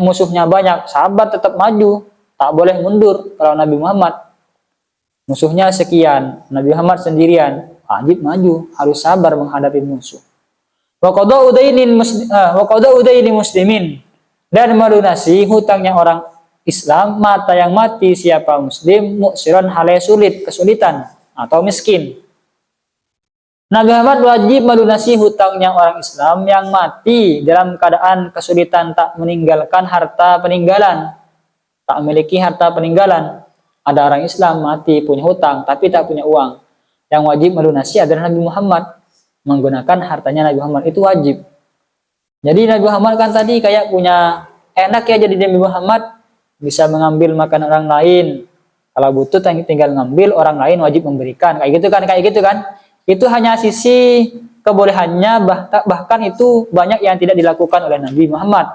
musuhnya banyak, sabar tetap maju, tak boleh mundur. Kalau Nabi Muhammad musuhnya sekian, Nabi Muhammad sendirian, wajib maju, harus sabar menghadapi musuh. Wa qada udaini muslimin, dan melunasi hutangnya orang Islam, mata yang mati siapa muslim, muksiran, halai sulit, kesulitan atau miskin. Nabi Muhammad wajib melunasi hutangnya orang Islam yang mati dalam keadaan kesulitan, tak meninggalkan harta peninggalan, tak memiliki harta peninggalan. Ada orang Islam mati punya hutang tapi tak punya uang, yang wajib melunasi adalah Nabi Muhammad, menggunakan hartanya Nabi Muhammad, itu wajib. Jadi Nabi Muhammad kan tadi kayak punya enak ya, jadi Nabi Muhammad bisa mengambil makan orang lain, kalau butuh tinggal ngambil, orang lain wajib memberikan, kayak gitu kan. Itu hanya sisi kebolehannya, bahkan itu banyak yang tidak dilakukan oleh Nabi Muhammad.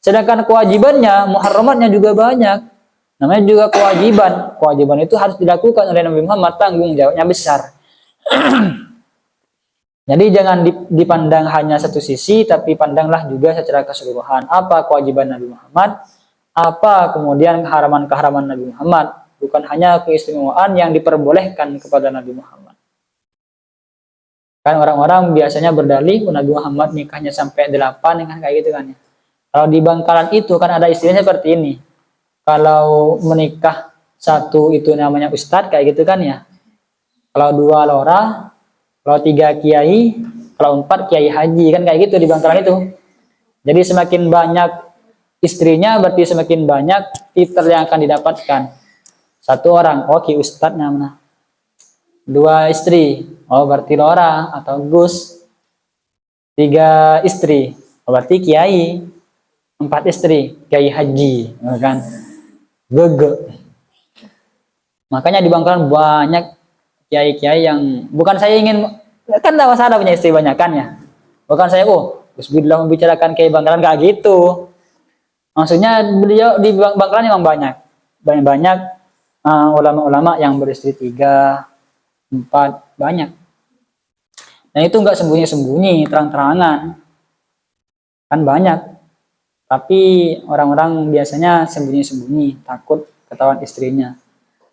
Sedangkan kewajibannya, muharramatnya juga banyak. Namanya juga kewajiban itu harus dilakukan oleh Nabi Muhammad, tanggung jawabnya besar. Jadi jangan dipandang hanya satu sisi, tapi pandanglah juga secara keseluruhan. Apa kewajiban Nabi Muhammad, apa kemudian keharaman-keharaman Nabi Muhammad, bukan hanya keistimewaan yang diperbolehkan kepada Nabi Muhammad. Kan orang-orang biasanya berdalih Nabi Muhammad nikahnya sampai 8, kan kayak gitu kan ya. Kalau di Bangkalan itu kan ada istilahnya seperti ini. Kalau menikah satu itu namanya ustadz, kayak gitu kan ya. Kalau 2 lora, kalau 3 kiai, kalau 4 kiai haji, kan kayak gitu di Bangkalan itu. Jadi semakin banyak istrinya berarti semakin banyak titel yang akan didapatkan. 1 orang, ki ustadz namanya. 2 istri, berarti lora atau gus. 3 istri, berarti kiai. 4 istri, kiai haji, kan? Gege. Makanya di Bangkalan banyak kiai-kiai yang, bukan saya ingin, kan tak masalah punya istri banyak kan ya, bukan saya bismillah membicarakan kiai Bangkalan, gak gitu. Maksudnya beliau di Bangkalan memang banyak ulama-ulama yang beristri 3, 4, banyak. Dan itu enggak sembunyi-sembunyi, terang-terangan, kan banyak. Tapi orang-orang biasanya sembunyi-sembunyi, takut ketahuan istrinya.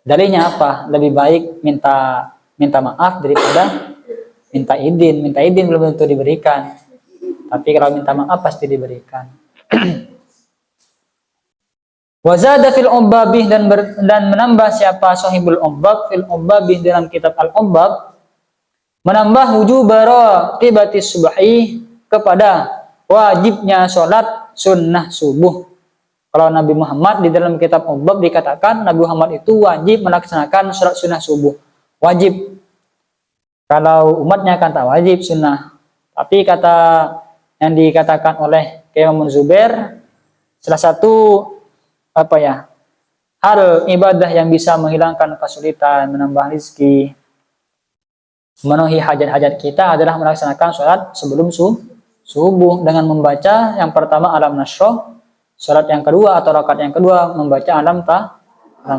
Dalilnya apa? Lebih baik minta maaf daripada minta izin. Minta izin belum tentu diberikan. Tapi kalau minta maaf pasti diberikan. Wazada fil umbabih dan menambah siapa sahibul umbab fil umbabih dalam kitab al-umbab, menambah wujub ratibatis subhi kepada wajibnya sholat sunnah subuh. Kalau Nabi Muhammad di dalam kitab umbab dikatakan Nabi Muhammad itu wajib melaksanakan sholat sunnah subuh. Wajib. Kalau umatnya kan tak wajib sunnah. Tapi kata yang dikatakan oleh Imam Zubair, salah satu hal ibadah yang bisa menghilangkan kesulitan, menambah rezeki, memenuhi hajat-hajat kita adalah melaksanakan sholat sebelum subuh dengan membaca yang pertama alam nasroh, sholat yang kedua atau rakaat yang kedua membaca alam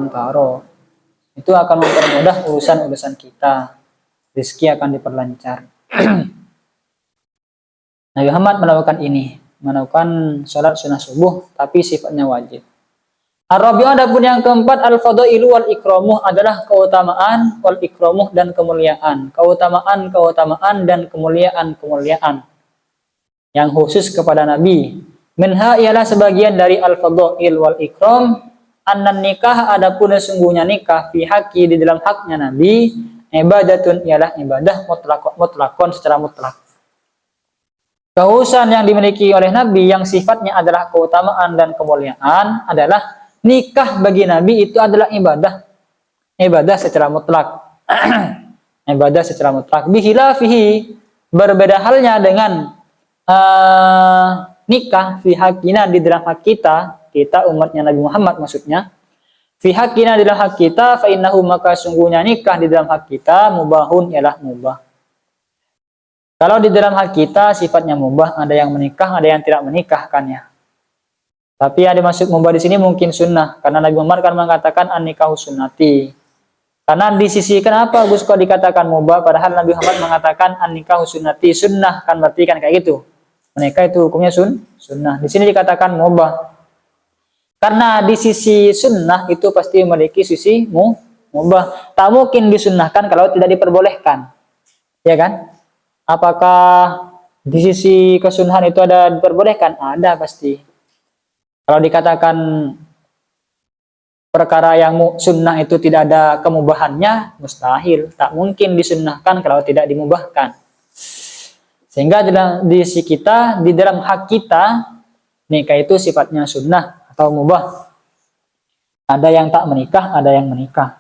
taro. Itu akan mempermudah urusan-urusan kita, rezeki akan diperlancar. Nabi Muhammad melakukan sholat sunnah subuh tapi sifatnya wajib. Ar-rabi'ah adapun yang keempat al-fadailu wal ikramuh adalah keutamaan wal ikramuh dan kemuliaan. Keutamaan dan kemuliaan yang khusus kepada Nabi. Minha ialah sebagian dari al-fadail wal ikram annan nikah adapun sesungguhnya nikah fi haqqi di dalam haknya Nabi ibadatun ialah ibadah mutlakon secara mutlak. Kekhususan yang dimiliki oleh Nabi yang sifatnya adalah keutamaan dan kemuliaan adalah nikah bagi Nabi itu adalah ibadah secara mutlak. Ibadah secara mutlak. Bihilafihi, berbeda halnya dengan nikah fi hakina di dalam hak kita umatnya Nabi Muhammad maksudnya. Fi hakina di dalam hak kita fa innahu maka sungguhnya nikah di dalam hak kita mubahun ialah mubah. Kalau di dalam hak kita sifatnya mubah, ada yang menikah, ada yang tidak menikahkannya. Tapi ada masuk mubah di sini mungkin sunnah, karena Nabi Muhammad kan mengatakan an-nikahu sunnati. Karena di sisi kenapa Gus kok dikatakan mubah, padahal Nabi Muhammad mengatakan an-nikahu sunnati, sunnah kan berarti kan kayak gitu. Menikah itu hukumnya sunnah. Di sini dikatakan mubah. Karena di sisi sunnah itu pasti memiliki sisi mubah. Tak mungkin disunnahkan kalau tidak diperbolehkan. Ya kan? Apakah di sisi kesunahan itu ada diperbolehkan? Ada pasti. Kalau dikatakan perkara yang sunnah itu tidak ada kemubahannya, mustahil. Tak mungkin disunnahkan kalau tidak dimubahkan. Sehingga di sisi kita, di dalam hak kita, nikah itu sifatnya sunnah atau mubah. Ada yang tak menikah, ada yang menikah.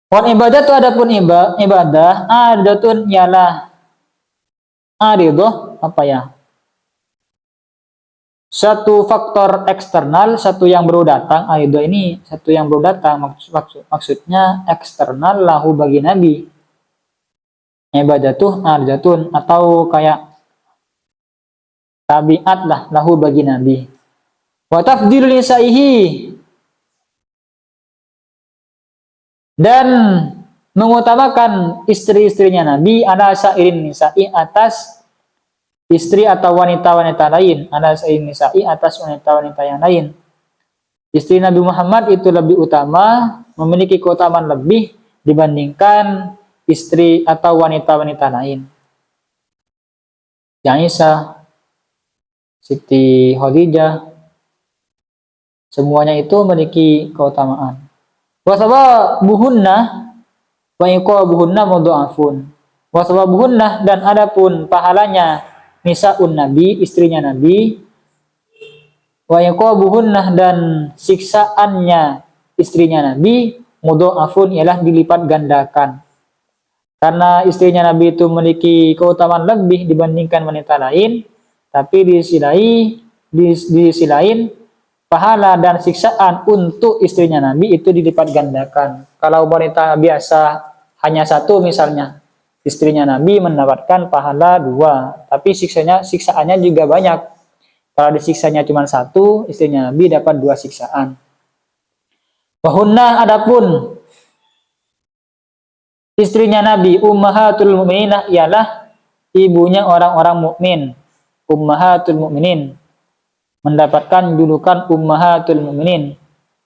Wan ibadah itu adapun ibadah, adatun ialah aridoh, satu faktor eksternal, satu yang baru datang. Aido ini satu yang baru datang, maksudnya eksternal lahu bagi Nabi. Ibadatuh arjatun atau kayak tabiat lah lahu bagi Nabi. Wa tafdilul nisaihi dan mengutamakan istri-istrinya Nabi ala sairin nisa'i atas istri atau wanita-wanita lain, ada sairin nisa'i atas wanita-wanita yang lain. Istri Nabi Muhammad itu lebih utama, memiliki keutamaan lebih dibandingkan istri atau wanita-wanita lain. Aisyah, Siti Khadijah, semuanya itu memiliki keutamaan. Wasawabuhunna wa iqabuhunna mudha'afun. Wasawabuhunna dan adapun pahalanya nisaun Nabi, istrinya Nabi, wa iqabuhunna dan siksaannya istrinya Nabi, mudha'afun ialah dilipat gandakan. Karena istrinya Nabi itu memiliki keutamaan lebih dibandingkan wanita lain, tapi di sisi lain pahala dan siksaan untuk istrinya Nabi itu dilipat gandakan. Kalau wanita biasa hanya satu misalnya, istrinya Nabi mendapatkan pahala 2, tapi siksaannya juga banyak. Kalau disiksanya cuma 1, istrinya Nabi dapat 2 siksaan. Wahunna adapun istrinya Nabi ummahatul mukminah ialah ibunya orang-orang mukmin. Ummahatul mukminin mendapatkan julukan Ummahatul Mukminin.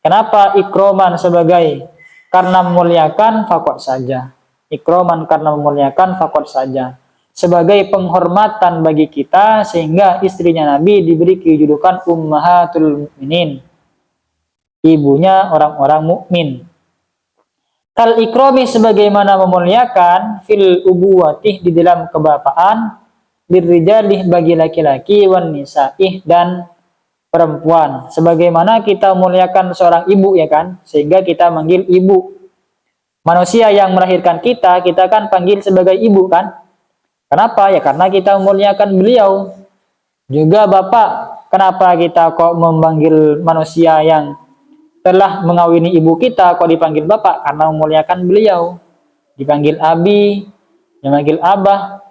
Kenapa ikroman sebagai karena memuliakan fakot saja. Ikroman karena memuliakan fakot saja. Sebagai penghormatan bagi kita sehingga istrinya Nabi diberi julukan Ummahatul Mukminin. Ibunya orang-orang mukmin. Kal ikromi sebagaimana memuliakan fil ubuwatih di dalam kebapaan, birrijalih bagi laki-laki, wan nisa'ih dan perempuan. Sebagaimana kita memuliakan seorang ibu ya kan, sehingga kita manggil ibu. Manusia yang melahirkan kita kan panggil sebagai ibu kan. Kenapa? Ya karena kita memuliakan beliau. Juga bapak, kenapa kita kok memanggil manusia yang telah mengawini ibu kita kok dipanggil bapak? Karena memuliakan beliau. Dipanggil abi, dipanggil abah,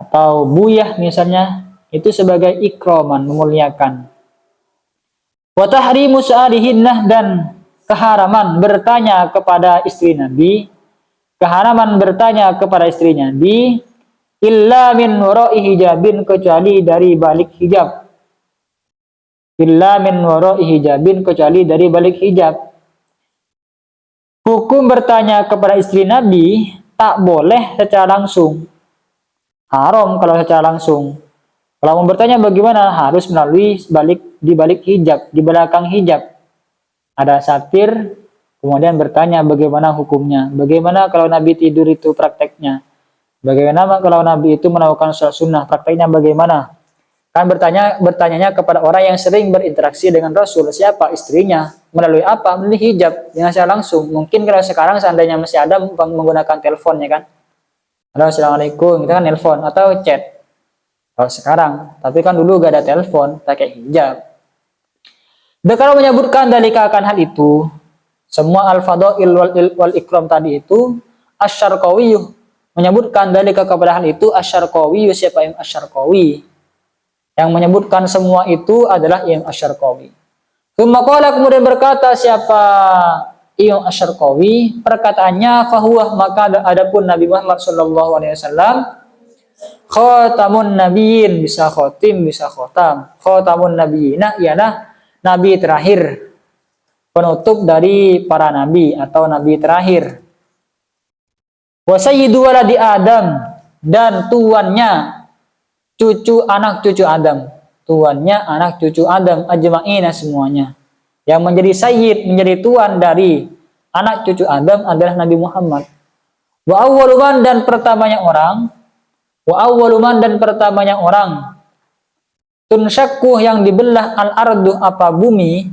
atau buyah misalnya, itu sebagai ikroman, memuliakan. Wa tahrimu su'alihinnah dan keharaman bertanya kepada istri Nabi, keharaman bertanya kepada istri Nabi, illa min wara'i hijabin kecuali dari balik hijab. Illa min wara'i hijabin kecuali dari balik hijab. Hukum bertanya kepada istri Nabi tak boleh secara langsung. Haram kalau secara langsung. Kalau mau bertanya bagaimana? Harus melalui di balik hijab, di belakang hijab. Ada satir, kemudian bertanya bagaimana hukumnya. Bagaimana kalau Nabi tidur itu prakteknya. Bagaimana kalau Nabi itu melakukan sholat sunnah, prakteknya bagaimana. Kan bertanyanya kepada orang yang sering berinteraksi dengan Rasul. Siapa? Istrinya. Melalui apa? Melalui hijab. Dengan secara langsung. Mungkin kalau sekarang seandainya masih ada menggunakan telepon ya kan. Halo, assalamualaikum, kita kan telepon atau chat. Kalau sekarang, tapi kan dulu gak ada telepon, pakai hijab. Dan kalau menyebutkan dalika akan hal itu, semua al-fadha'il wal ikram tadi itu Asy-Syarqawiyuh menyebutkan dalika kepada hal itu Asy-Syarqawiyuh. Siapa yang Asy-Syarqawi? Yang menyebutkan semua itu adalah Imam Asy-Syarqawi. Kemudian berkata siapa Imam Asy-Syarqawi, perkataannya fahuwah, maka adapun Nabi Muhammad sallallahu alaihi wasallam khatamun nabiyyin, bisa khotim bisa khotam. Khatamun nabiyyina ialah nabi terakhir, penutup dari para nabi atau nabi terakhir. Wa sayyidu waladi Adam, dan tuannya anak cucu Adam. Tuannya anak cucu Adam ajma'ina semuanya. Yang menjadi sayyid, menjadi tuan dari anak cucu Adam adalah Nabi Muhammad. Wa awwaluman dan pertamanya orang, tunsyakuh yang dibelah al-ardu apa bumi,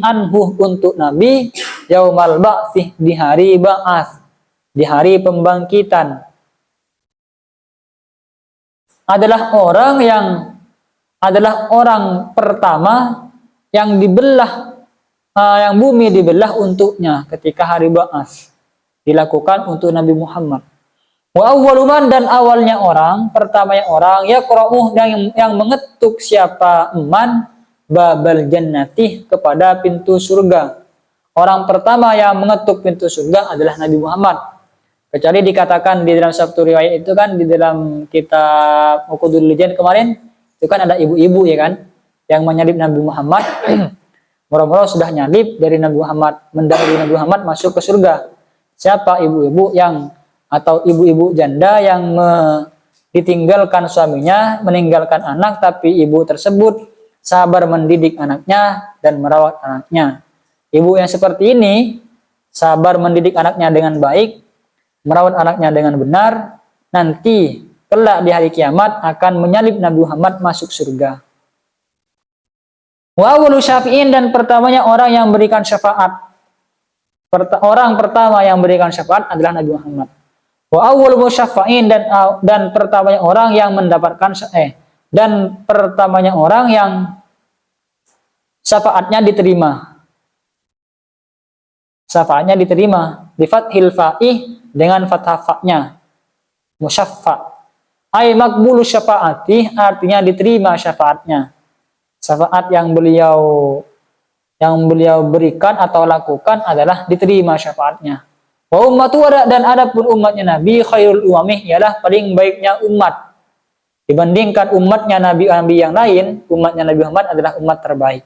anhu untuk Nabi, yaumal ba'tsih di hari ba'ats, di hari pembangkitan. Adalah orang pertama yang dibelah, yang bumi dibelah untuknya ketika hari ba'ats dilakukan untuk Nabi Muhammad. Wa awwaluman dan awalnya orang, pertamanya orang, yaqra'uh yang mengetuk siapa eman babal jannati kepada pintu surga. Orang pertama yang mengetuk pintu surga adalah Nabi Muhammad. Kecuali dikatakan di dalam satu riwayat itu kan, di dalam kitab Uqudul Lijan kemarin, itu kan ada ibu-ibu ya kan, yang menyalib Nabi Muhammad. Moro-moro sudah nyalib dari Nabi Muhammad, mendahului Nabi Muhammad masuk ke surga. Siapa ibu-ibu atau ibu-ibu janda yang ditinggalkan suaminya, meninggalkan anak, tapi ibu tersebut sabar mendidik anaknya dan merawat anaknya. Ibu yang seperti ini sabar mendidik anaknya dengan baik, merawat anaknya dengan benar, nanti kelak di hari kiamat akan menyalib Nabi Muhammad masuk surga. Wa awwalu syafi'in dan pertamanya orang yang berikan syafaat. Orang pertama yang berikan syafaat adalah Nabi Muhammad. Wa awwalu musyaffa'in dan pertamanya orang yang mendapatkan dan pertamanya orang yang syafaatnya diterima. Syafaatnya diterima bi fathil fa'ih dengan fathah fa-nya. Musyaffa. Ai maqbulu syafaati artinya diterima syafaatnya. Syafaat yang beliau berikan atau lakukan adalah diterima syafaatnya. Wa ummatu dan adapun umatnya Nabi khairul umamih ialah paling baiknya umat. Dibandingkan umatnya nabi-nabi yang lain, umatnya Nabi Muhammad adalah umat terbaik.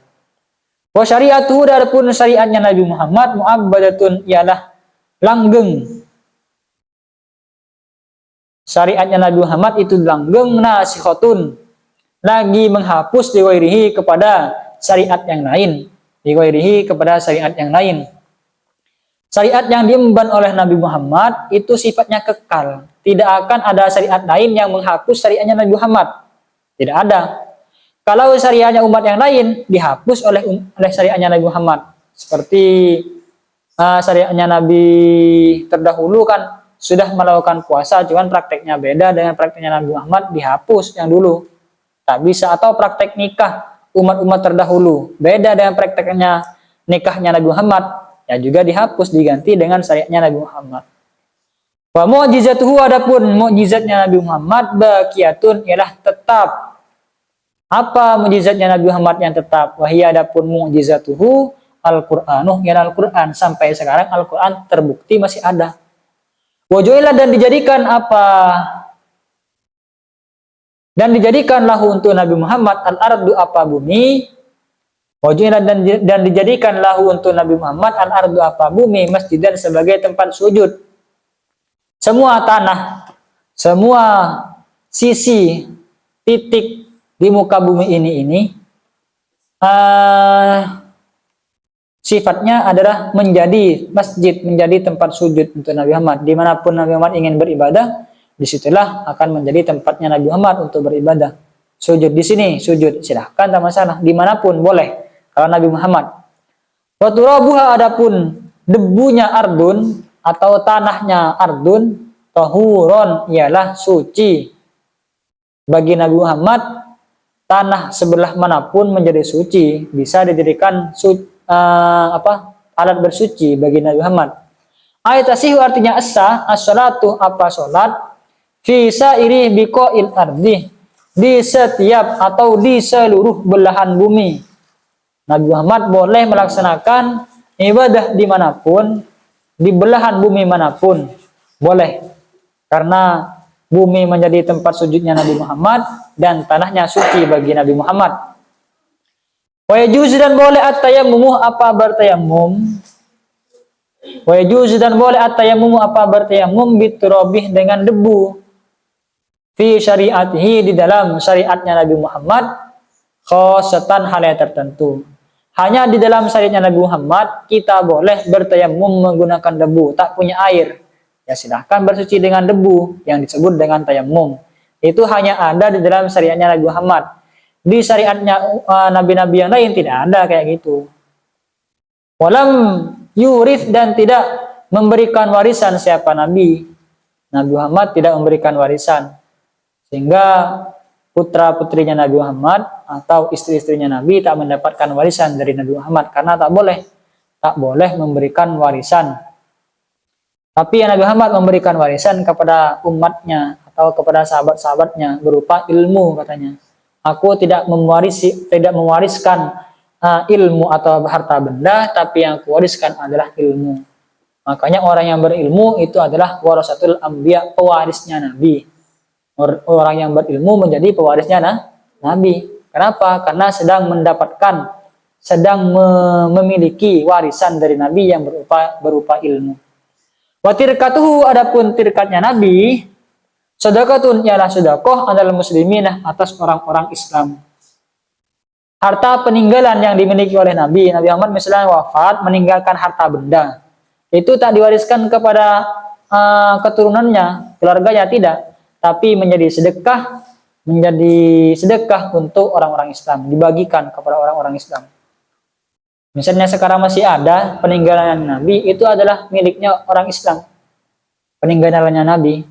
Wa syariatu adapun syariatnya Nabi Muhammad mu'abbadatun ialah langgeng. Syariatnya Nabi Muhammad itu langgeng nasikhatun, lagi menghapus diwairihi kepada syariat yang lain, diwairihi kepada syariat yang lain. Syariat yang diemban oleh Nabi Muhammad itu sifatnya kekal. Tidak akan ada syariat lain yang menghapus syariatnya Nabi Muhammad. Tidak ada. Kalau syariatnya umat yang lain dihapus oleh syariatnya Nabi Muhammad. Seperti syariatnya Nabi terdahulu kan sudah melakukan puasa, cuman prakteknya beda dengan prakteknya Nabi Muhammad, dihapus yang dulu. Tak bisa. Atau praktek nikah umat-umat terdahulu beda dengan prakteknya nikahnya Nabi Muhammad, ya juga dihapus, diganti dengan syariatnya Nabi Muhammad. Wa mu'jizatuhu adapun mukjizatnya Nabi Muhammad baqiyatun ialah tetap. Apa mukjizatnya Nabi Muhammad yang tetap? Wahia adapun mukjizatuhu Al-Qur'anuh ialah Al-Qur'an. Sampai sekarang Al-Qur'an terbukti masih ada. Wa ju'ila dan dijadikan apa? Dan dijadikan lahu untuk Nabi Muhammad al-ardu apa bumi. Wa ju'ila dan dijadikan lahu untuk Nabi Muhammad al-ardu apa bumi masjidan sebagai tempat sujud. Semua tanah, semua sisi titik di muka bumi ini sifatnya adalah menjadi masjid, menjadi tempat sujud untuk Nabi Muhammad. Dimanapun Nabi Muhammad ingin beribadah, disitulah akan menjadi tempatnya Nabi Muhammad untuk beribadah. Sujud di sini, sujud silahkan, tak masalah. Dimanapun boleh. Kalau Nabi Muhammad. Wa turabuha adapun debunya ardun atau tanahnya ardun, tahuron ialah suci. Bagi Nabi Muhammad, tanah sebelah manapun menjadi suci, bisa dijadikan alat bersuci bagi Nabi Muhammad. Ayat asihu artinya asa, as-salatu apa salat, fi sairi biqa'il ardi, di setiap atau di seluruh belahan bumi. Nabi Muhammad boleh melaksanakan ibadah dimanapun, di belahan bumi manapun, boleh. Karena bumi menjadi tempat sujudnya Nabi Muhammad dan tanahnya suci bagi Nabi Muhammad. Wa yajuzu dan boleh at-tayammum apa bertayamum. Wa yajuzu dan boleh at-tayammum apa bertayamum biturabih dengan debu. Fi syariatihi di dalam syariatnya Nabi Muhammad khosatan hal yang tertentu. Hanya di dalam syariatnya Nabi Muhammad kita boleh bertayamum menggunakan debu, tak punya air. Ya silahkan bersuci dengan debu yang disebut dengan tayamum. Itu hanya ada di dalam syariatnya Nabi Muhammad. Di syariatnya nabi-nabi yang lain tidak ada kayak gitu. Walam yurith dan tidak memberikan warisan siapa nabi. Nabi Muhammad tidak memberikan warisan. Sehingga putra-putrinya Nabi Muhammad atau istri-istrinya Nabi tak mendapatkan warisan dari Nabi Muhammad karena tak boleh memberikan warisan. Tapi Nabi Muhammad memberikan warisan kepada umatnya atau kepada sahabat-sahabatnya berupa ilmu katanya. Aku tidak mewariskan ilmu atau harta benda, tapi yang aku wariskan adalah ilmu. Makanya orang yang berilmu itu adalah warasatul anbiya, pewarisnya Nabi. Orang yang berilmu menjadi pewarisnya Nabi. Kenapa? Karena sedang memiliki warisan dari Nabi yang berupa ilmu. Wa tirkatuhu adapun tirkatnya Nabi, sedekatun ialah sedekah adalah muslimin atas orang-orang Islam. Harta peninggalan yang dimiliki oleh Nabi Muhammad misalnya wafat meninggalkan harta benda, itu tak diwariskan kepada keturunannya, keluarganya tidak. Tapi menjadi sedekah untuk orang-orang Islam, dibagikan kepada orang-orang Islam. Misalnya sekarang masih ada peninggalan Nabi, itu adalah miliknya orang Islam. Peninggalannya Nabi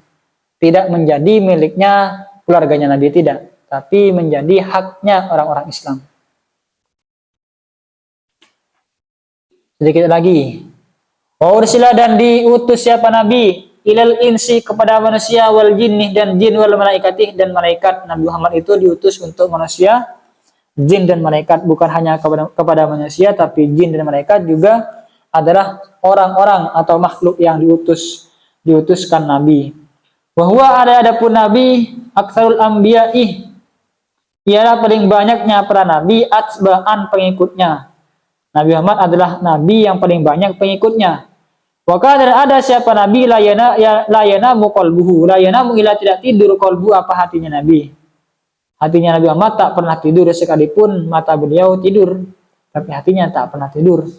tidak menjadi miliknya keluarganya Nabi, tidak, tapi menjadi haknya orang-orang Islam. Sedikit lagi. Wa ursila dan diutus siapa Nabi ilal insi kepada manusia wal jinnih dan jin wal malaikatih dan malaikat. Nabi Muhammad itu diutus untuk manusia, jin dan malaikat, bukan hanya kepada manusia tapi jin dan malaikat juga adalah orang-orang atau makhluk yang diutuskan Nabi. Bahwa adapun Nabi aktsarul anbiya'i, ialah paling banyaknya para nabi, atsba'an pengikutnya. Nabi Muhammad adalah nabi yang paling banyak pengikutnya. Wa kana ada siapa nabi layana qalbuhu, layana ila tidak tidur qalbu apa hatinya nabi. Hatinya Nabi Muhammad tak pernah tidur sekalipun mata beliau tidur, tapi hatinya tak pernah tidur.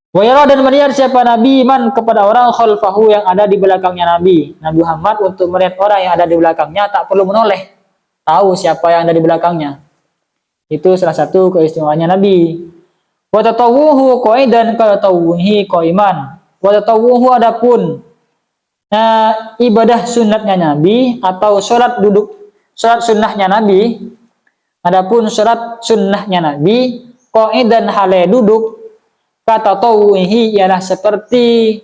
Wa yara dan melihat siapa nabi man kepada orang khalfahu yang ada di belakangnya nabi. Nabi Muhammad untuk melihat orang yang ada di belakangnya tak perlu menoleh, tahu siapa yang ada di belakangnya. Itu salah satu keistimewaannya nabi. Wa tatawuhu qaidan ka tatawuhi qaiman. Wa tatawuhu adapun ibadah sunatnya nabi atau salat sunnahnya nabi. Adapun salat sunnahnya nabi qaidan hale duduk, kata tauhi ialah seperti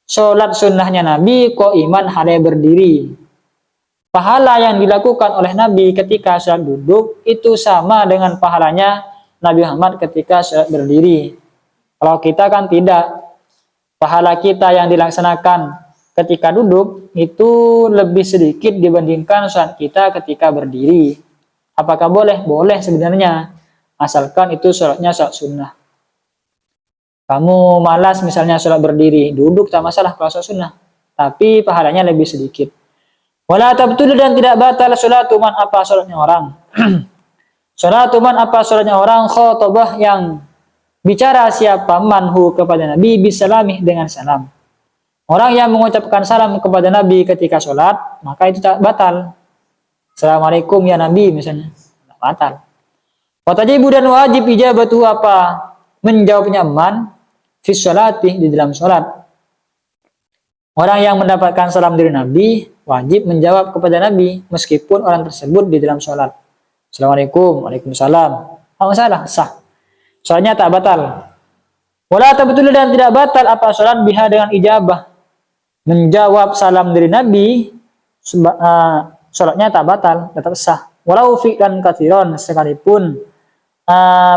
sholat sunnahnya Nabi qaiman hale berdiri. Pahala yang dilakukan oleh Nabi ketika sholat duduk itu sama dengan pahalanya Nabi Muhammad ketika sholat berdiri. Kalau kita kan tidak. Pahala kita yang dilaksanakan ketika duduk itu lebih sedikit dibandingkan sholat kita ketika berdiri. Apakah boleh? Boleh sebenarnya. Asalkan itu sholatnya sholat sunnah. Kamu malas misalnya sholat berdiri, duduk tak masalah kalau sholat sunnah, tapi pahalanya lebih sedikit. Wala tabtul dan tidak batal sholatu man apa sholatnya orang. Sholatu man apa sholatnya orang khotobah yang bicara siapa manhu kepada Nabi bisalami dengan salam. Orang yang mengucapkan salam kepada Nabi ketika sholat, maka itu tak batal. Assalamualaikum ya Nabi misalnya, tak batal. Watajibu dan wajib ijabatu apa menjawabnya man fi sholati di dalam sholat. Orang yang mendapatkan salam dari Nabi wajib menjawab kepada Nabi meskipun orang tersebut di dalam sholat. Assalamualaikum, waalaikumsalam. Apa salah? Sah. Sholatnya tak batal. Wala tabtul dan tidak batal apa sholat biha dengan ijabah. Menjawab salam dari Nabi sholatnya tak batal, tetap sah. Walau fi'lan katsiran sekalipun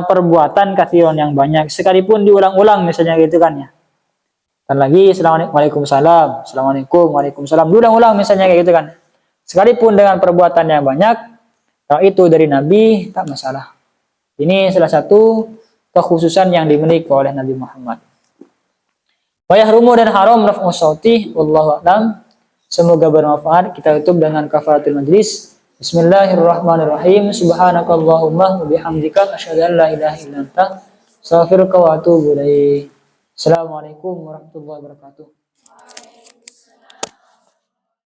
perbuatan kathiron yang banyak, sekalipun diulang-ulang misalnya gitu kan ya. Dan lagi Assalamualaikum, Assalamualaikum, Waalaikumsalam, diulang-ulang misalnya kayak gitu kan. Sekalipun dengan perbuatan yang banyak, kalau itu dari Nabi tak masalah. Ini salah satu kekhususan yang dimiliki oleh Nabi Muhammad. Wa yahrumu dan haram raf'u shauti, wallahu a'lam. Semoga bermanfaat. Kita tutup dengan kafaratul majlis. Bismillahirrahmanirrahim. Subhanakallahumma wa bihamdika asyhadu an la ilaha illa anta astaghfiruka wa atubu ilaik. Assalamualaikum warahmatullahi wabarakatuh.